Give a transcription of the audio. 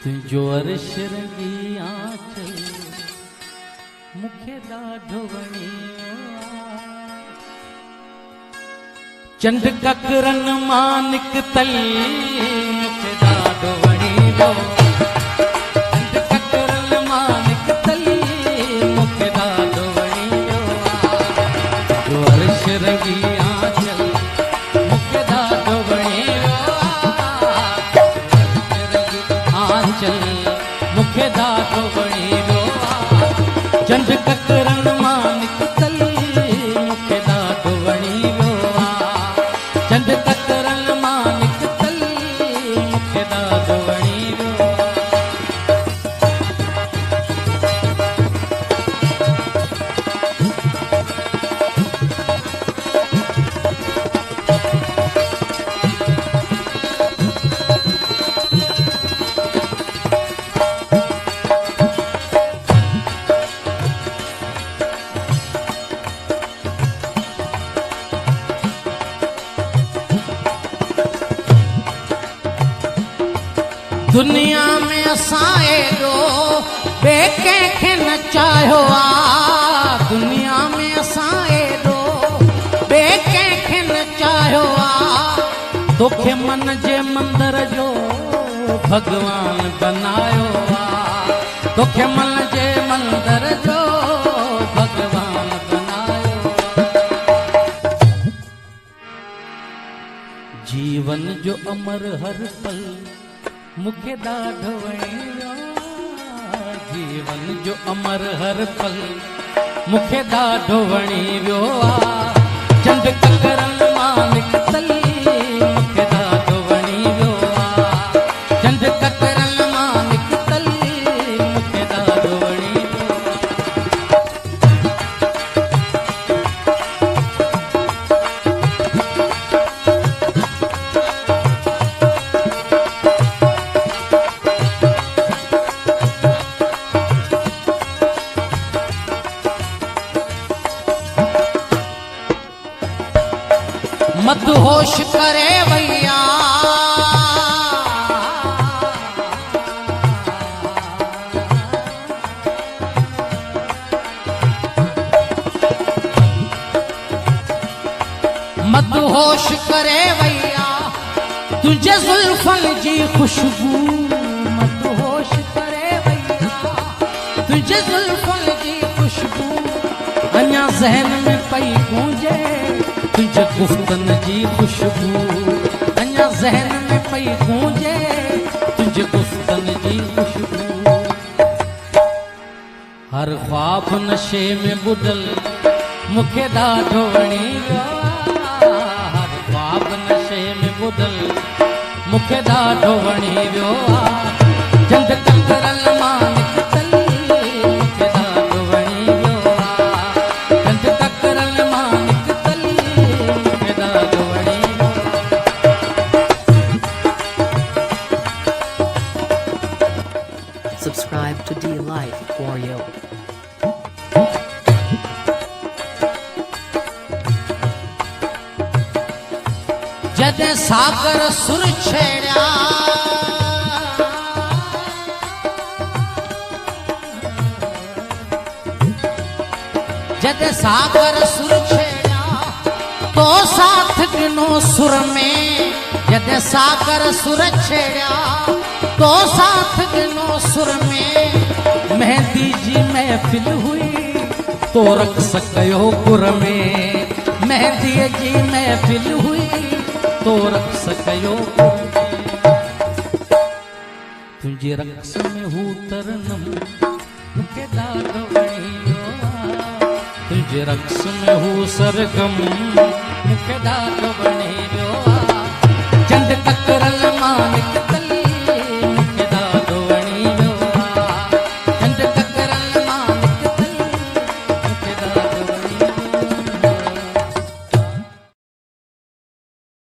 तुझो अर्श रंगी आंचल मुखे ॾाढो वणियो चंद ककरन मां निकतल मुखे ॾाढो वणियो चंद ककरन मां निकतल मुखे ॾाढो वणियो तुझो अर्श रंगी आंचल मुखे ॾाढो वणियो आंचल मुखे ॾाढो वणियो चंद ककरन मां निकतल मुखे ॾाढो वणियो चंद ककरन मां निकतल मुखे ॾाढो वणियो दुनिया में असां एॾो ॿिए कंहिंखे न चाहियो आहे दुनिया में असां एॾो ॿिए कंहिंखे न चाहियो आहे तोखे मन जे मंदर जो भॻवान बनायो आहे तोखे मन जे मंदर जो भॻवान बनायो जीवन जो अमर हर पल मुखे ॾाढो वणियो जीवन जो अमर हर पल मुखे ॾाढो वणियो चंद ककरन मां निकतल मुखे ॾाढो वणियो चंद ककरन मां निकतल मुखे ॾाढो वणियो मदहोश करे भैया मदहोश करे भैया तुझे जुल्फन जी खुशबू मदहोश करे भैया तुझे जुल्फन जी खुशबू अञा ज़हन में पई गूंजे तुझे गुफ्तन जी खुशबू अञा ज़हन में पई गूंजे तुझे गुफ्तन जी खुशबू हर ख्वाब नशे में बुडल मुखे ॾाढो वणियो हर ख्वाब नशे में बुडल मुखे ॾाढो वणियो चंद ककरन मां निकतल मुखे ॾाढो वणियो चंद ककरन मां Subscribe to D Life for you. जदे सागर सुर छेड़ा जदे सागर सुर छेड़ा तो साथ गिनो सुर में जदे सागर सुर छेड़ा तो साथ गिनो सुर में मेहंदी जी महफिल हुई तो रक़्स कयो गुर में मेहंदी जी महफिल हुई तो रक़्स कयो गुर में तुझे रक़्स में हू तरनम मुखे ॾाढो वणियो तुझे रक़्स में हू सरगम मुखे ॾाढो वणियो चंद ककरन मां